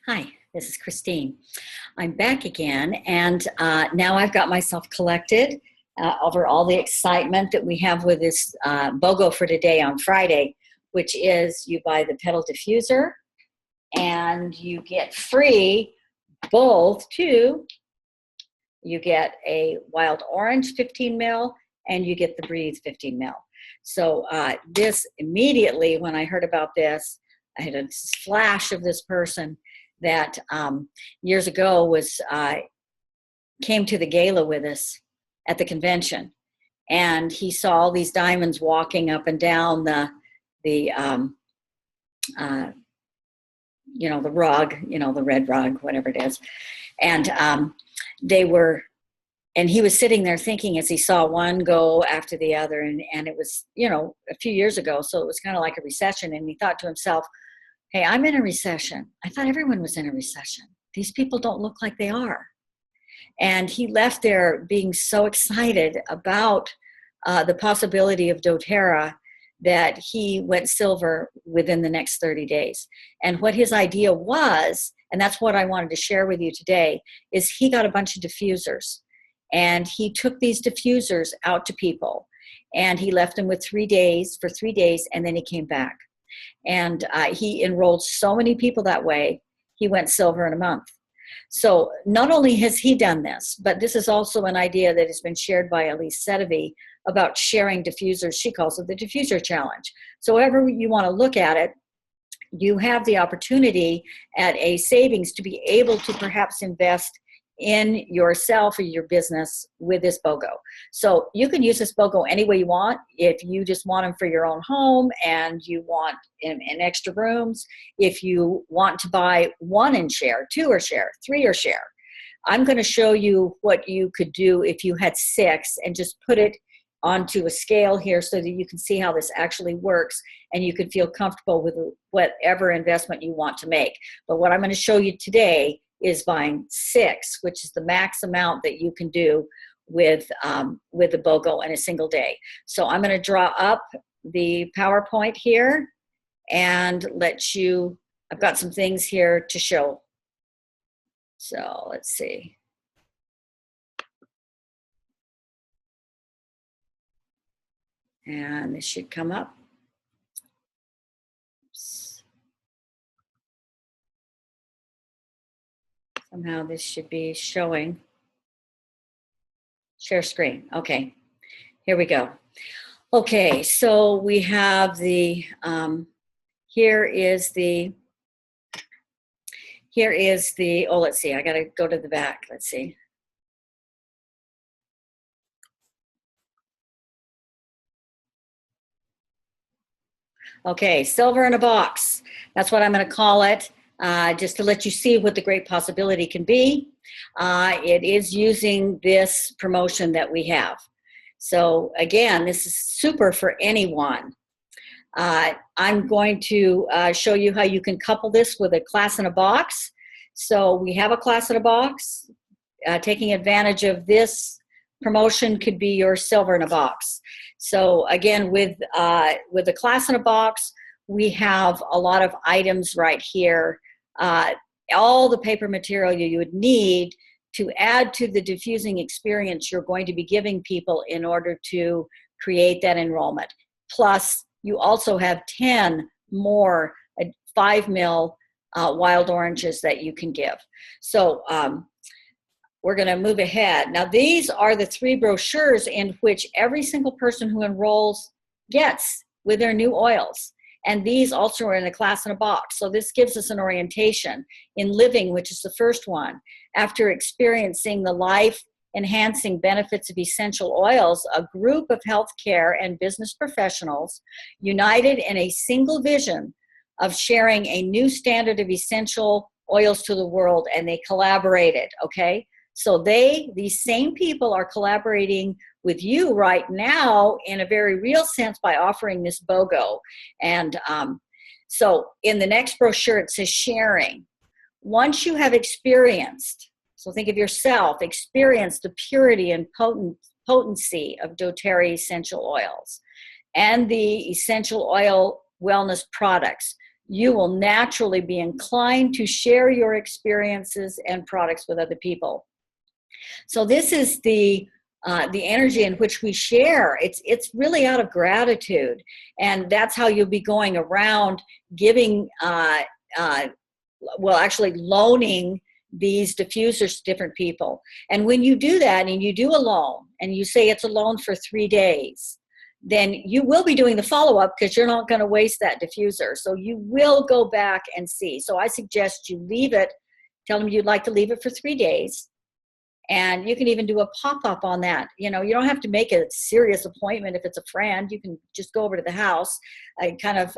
Hi, this is Kristine. I'm back again, and now I've got myself collected over all the excitement that we have with this BOGO for today on Friday, which is you buy the pedal diffuser and you get free both two. You get a wild orange 15 mil and you get the breathe 15 mil. So this immediately, when I heard about this, I had a flash of this person that years ago was came to the gala with us at the convention, and he saw all these diamonds walking up and down the rug, the red rug, whatever it is, and and he was sitting there thinking as he saw one go after the other, and it was a few years ago, so it was kind of like a recession, and he thought to himself, hey, I'm in a recession. I thought everyone was in a recession. These people don't look like they are. And he left there being so excited about the possibility of doTERRA that he went silver within the next 30 days. And what his idea was, and that's what I wanted to share with you today, is he got a bunch of diffusers. And he took these diffusers out to people. And he left them with 3 days, for 3 days, and then he came back. And he enrolled so many people that way, he went silver in a month. So not only has he done this, but this is also an idea that has been shared by Elise Sedevi about sharing diffusers. She calls it the diffuser challenge. So however you want to look at it, you have the opportunity at a savings to be able to perhaps invest in yourself or your business with this BOGO. So you can use this BOGO any way you want. If you just want them for your own home and you want in extra rooms, if you want to buy one and share, two or share, three or share. I'm going to show you what you could do if you had 6 and just put it onto a scale here so that you can see how this actually works and you can feel comfortable with whatever investment you want to make. But what I'm going to show you today is buying 6, which is the max amount that you can do with the BOGO in a single day. So I'm going to draw up the PowerPoint here and I've got some things here to show. So let's see. And this should come up. Somehow this should be showing. Share screen. Okay, here we go. Okay, so we have the, here is the, oh, let's see, I gotta go to the back, let's see. Okay, silver in a box. That's what I'm gonna call it. Just to let you see what the great possibility can be. It is using this promotion that we have. So again, this is super for anyone. I'm going to show you how you can couple this with a class in a box. So we have a class in a box. Taking advantage of this promotion could be your silver in a box. So again, with the class in a box, we have a lot of items right here. All the paper material you would need to add to the diffusing experience you're going to be giving people in order to create that enrollment. Plus, you also have 10 more 5 mil wild oranges that you can give. So we're going to move ahead. Now, these are the 3 brochures in which every single person who enrolls gets with their new oils. And these also are in a class in a box. So this gives us an orientation in living, which is the first one. After experiencing the life-enhancing benefits of essential oils, a group of healthcare and business professionals united in a single vision of sharing a new standard of essential oils to the world, and they collaborated, okay? So these same people are collaborating with you right now in a very real sense by offering this BOGO. And so in the next brochure, it says sharing. Once you have experienced, so think of yourself, experience the purity and potency of doTERRA essential oils and the essential oil wellness products, you will naturally be inclined to share your experiences and products with other people. So this is the energy in which we share. It's really out of gratitude, and that's how you'll be going around giving, well, actually loaning these diffusers to different people. And when you do that, and you do a loan, and you say it's a loan for 3 days, then you will be doing the follow-up because you're not going to waste that diffuser. So you will go back and see. So I suggest you leave it, tell them you'd like to leave it for 3 days. And you can even do a pop-up on that. You know, you don't have to make a serious appointment if it's a friend. You can just go over to the house and kind of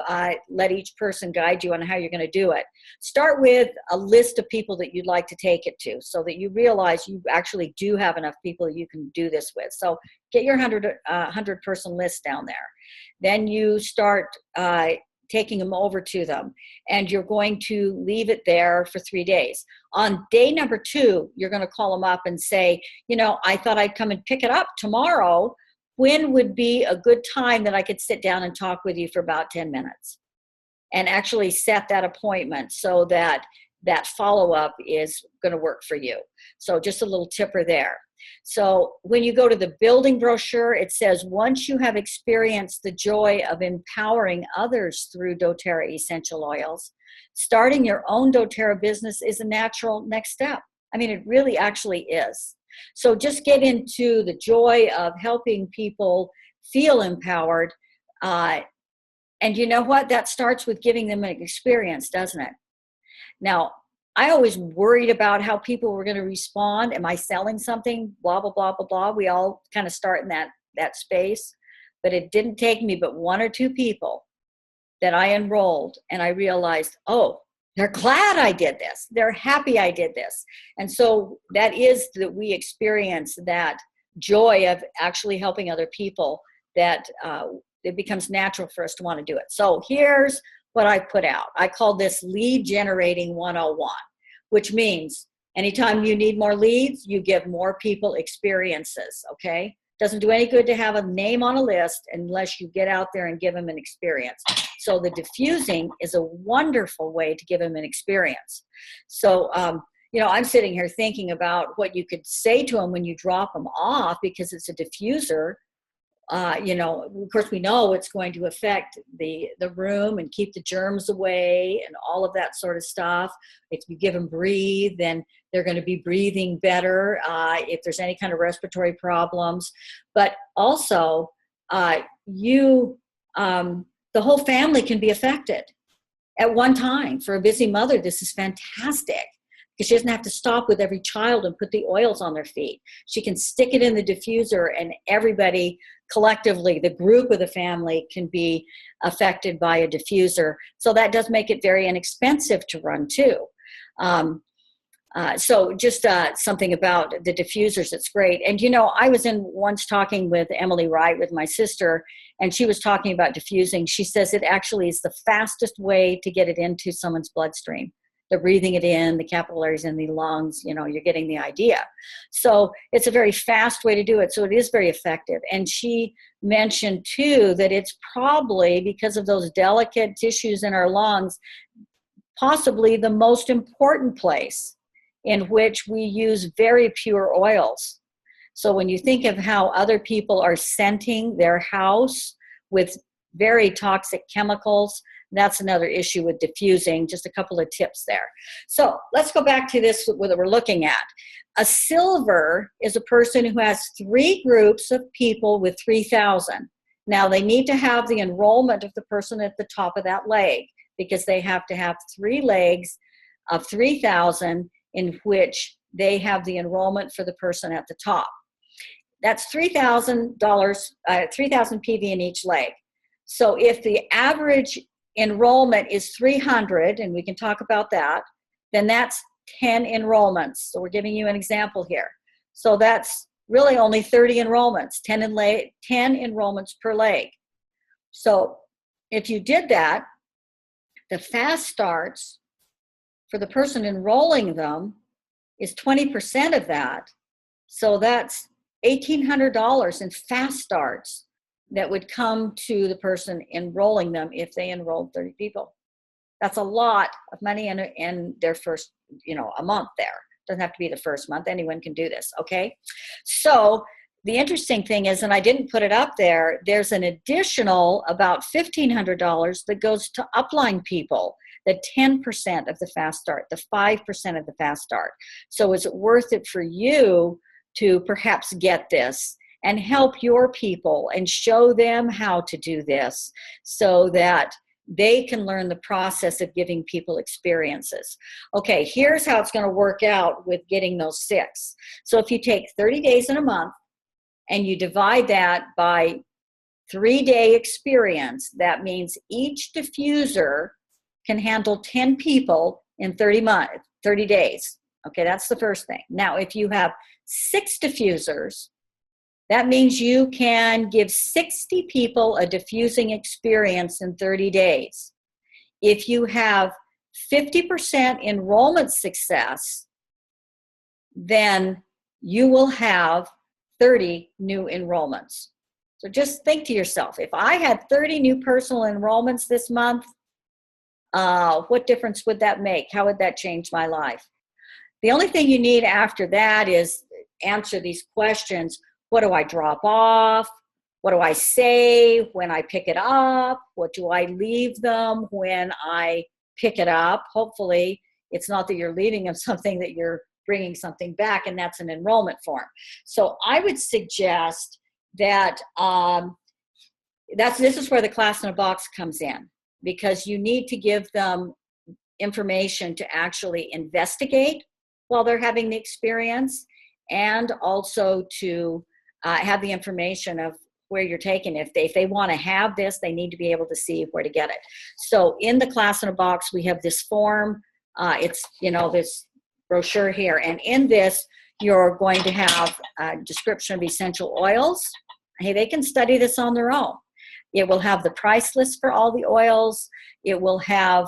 let each person guide you on how you're going to do it. Start with a list of people that you'd like to take it to so that you realize you actually do have enough people you can do this with. So get your 100-person list down there. Then you start taking them over to them, and you're going to leave it there for 3 days. On day number 2, you're going to call them up and say, you know, I thought I'd come and pick it up tomorrow. When would be a good time that I could sit down and talk with you for about 10 minutes? And actually set that appointment so that that follow-up is going to work for you. So just a little tipper there. So when you go to the building brochure, it says, once you have experienced the joy of empowering others through doTERRA essential oils, starting your own doTERRA business is a natural next step. I mean, it really actually is. So just get into the joy of helping people feel empowered. And you know what? That starts with giving them an experience, doesn't it? Now, I always worried about how people were going to respond. Am I selling something? Blah, blah, blah, blah, blah. We all kind of start in that space. But it didn't take me but 1 or 2 people that I enrolled, and I realized, oh, they're glad I did this. They're happy I did this. And so that is that we experience that joy of actually helping other people, that it becomes natural for us to want to do it. So here's what I put out. I call this Lead Generating 101, which means anytime you need more leads, you give more people experiences, okay? Doesn't do any good to have a name on a list unless you get out there and give them an experience. So the diffusing is a wonderful way to give them an experience. So, you know, I'm sitting here thinking about what you could say to them when you drop them off, because it's a diffuser. You know, of course, we know it's going to affect the room and keep the germs away and all of that sort of stuff. If you give them breathe, then they're going to be breathing better if there's any kind of respiratory problems. But also, the whole family can be affected at one time. For a busy mother, this is fantastic, because she doesn't have to stop with every child and put the oils on their feet. She can stick it in the diffuser, and everybody collectively, the group of the family, can be affected by a diffuser. So that does make it very inexpensive to run too. So just something about the diffusers that's great. And you know, I was once talking with Emily Wright, with my sister, and she was talking about diffusing. She says it actually is the fastest way to get it into someone's bloodstream. They're breathing it in, the capillaries in the lungs, you know, you're getting the idea. So it's a very fast way to do it. So it is very effective. And she mentioned too that it's probably, because of those delicate tissues in our lungs, possibly the most important place in which we use very pure oils. So when you think of how other people are scenting their house with very toxic chemicals, that's another issue with diffusing. Just a couple of tips there. So let's go back to this, what we're looking at. A silver is a person who has 3 groups of people with 3,000. Now they need to have the enrollment of the person at the top of that leg, because they have to have 3 legs of 3,000 in which they have the enrollment for the person at the top. That's $3,000, 3,000 PV in each leg. So if the average enrollment is 300, and we can talk about that, then that's 10 enrollments. So we're giving you an example here. So that's really only 30 enrollments, 10 enrollments per leg. So if you did that, the fast starts for the person enrolling them is 20% of that. So that's $1,800 in fast starts that would come to the person enrolling them if they enrolled 30 people. That's a lot of money in their first, a month there. Doesn't have to be the first month. Anyone can do this, okay? So the interesting thing is, and I didn't put it up there, there's an additional about $1,500 that goes to upline people, the 10% of the fast start, the 5% of the fast start. So is it worth it for you to perhaps get this and help your people and show them how to do this so that they can learn the process of giving people experiences? Okay, here's how it's going to work out with getting those 6. So if you take 30 days in a month and you divide that by 3-day experience, that means each diffuser can handle 10 people in 30 days. Okay, that's the first thing. Now, if you have 6 diffusers, that means you can give 60 people a diffusing experience in 30 days. If you have 50% enrollment success, then you will have 30 new enrollments. So just think to yourself, if I had 30 new personal enrollments this month, what difference would that make? How would that change my life? The only thing you need after that is answer these questions. What do I drop off? What do I say when I pick it up? What do I leave them when I pick it up? Hopefully, it's not that you're leaving them something, that you're bringing something back, and that's an enrollment form. So I would suggest that this is where the class in a box comes in, because you need to give them information to actually investigate while they're having the experience, and also to have the information of where you're taking it. If they want to have this, they need to be able to see where to get it. So in the class in a box, we have this form. It's, this brochure here. And in this, you're going to have a description of essential oils. Hey, they can study this on their own. It will have the price list for all the oils. It will have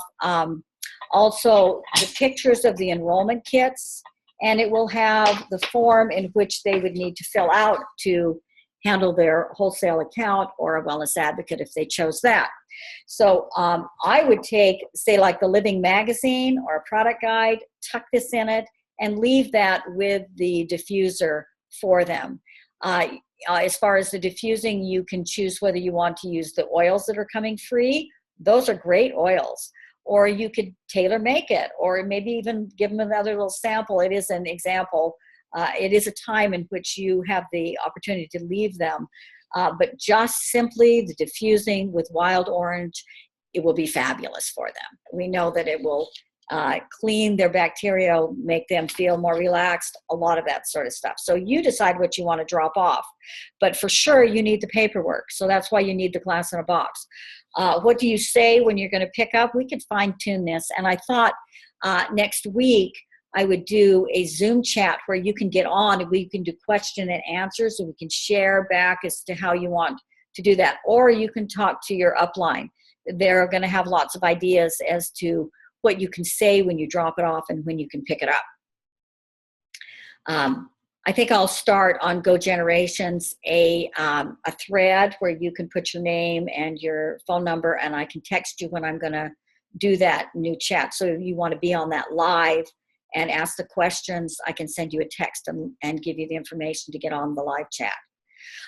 also the pictures of the enrollment kits. And it will have the form in which they would need to fill out to handle their wholesale account or a wellness advocate if they chose that. So I would take, say, like the Living Magazine or a product guide, tuck this in it, and leave that with the diffuser for them. As far as the diffusing, you can choose whether you want to use the oils that are coming free. Those are great oils. Or you could tailor make it, or maybe even give them another little sample. It is an example. It is a time in which you have the opportunity to leave them. But just simply the diffusing with wild orange, it will be fabulous for them. We know that it will clean their bacteria, make them feel more relaxed, a lot of that sort of stuff. So you decide what you want to drop off. But for sure, you need the paperwork. So that's why you need the class in a box. What do you say when you're going to pick up? We could fine tune this. And I thought next week I would do a Zoom chat where you can get on and we can do question and answers, and we can share back as to how you want to do that. Or you can talk to your upline. They're going to have lots of ideas as to what you can say when you drop it off and when you can pick it up. I think I'll start on Go Generations a thread where you can put your name and your phone number, and I can text you when I'm going to do that new chat. So if you want to be on that live and ask the questions, I can send you a text and give you the information to get on the live chat.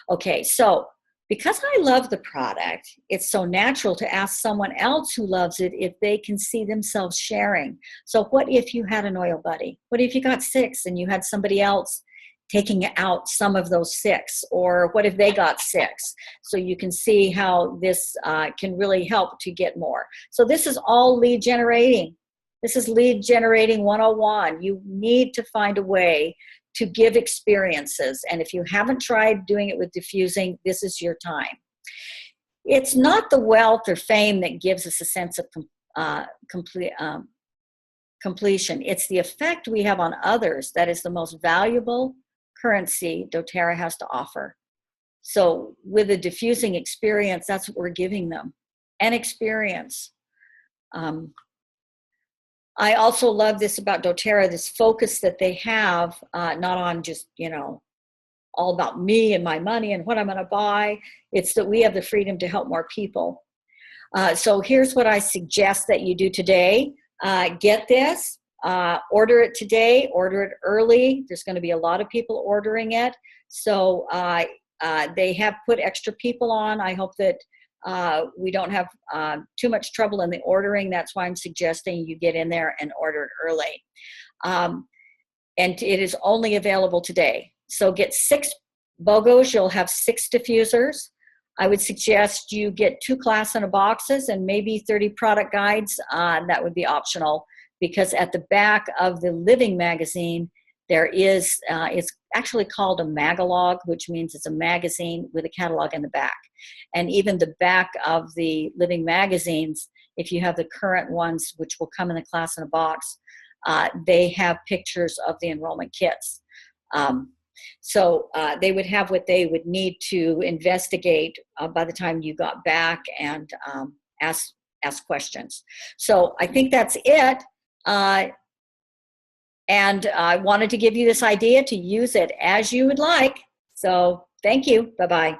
Okay, so because I love the product, it's so natural to ask someone else who loves it if they can see themselves sharing. So what if you had an oil buddy? What if you got 6 and you had somebody else taking out some of those 6? Or what if they got 6? So you can see how this can really help to get more. So this is all lead generating. This is lead generating 101. You need to find a way to give experiences. And if you haven't tried doing it with diffusing, this is your time. It's not the wealth or fame that gives us a sense of completion. It's the effect we have on others that is the most valuable currency doTERRA has to offer. So with a diffusing experience, that's what we're giving them, an experience. I also love this about doTERRA, this focus that they have, not on just, all about me and my money and what I'm going to buy. It's that we have the freedom to help more people. So here's what I suggest that you do today. Get this, order it today, order it early. There's going to be a lot of people ordering it. So they have put extra people on. I hope that we don't have too much trouble in the ordering. That's why I'm suggesting you get in there and order it early. And it is only available today. So get 6 BOGOs. You'll have 6 diffusers. I would suggest you get 2 class in a boxes and maybe 30 product guides. That would be optional, because at the back of the Living magazine, there is, it's actually called a magalog, which means it's a magazine with a catalog in the back. And even the back of the Living magazines, if you have the current ones, which will come in the class in a box, they have pictures of the enrollment kits. So they would have what they would need to investigate by the time you got back and ask questions. So I think that's it. And I wanted to give you this idea to use it as you would like. So thank you. Bye-bye.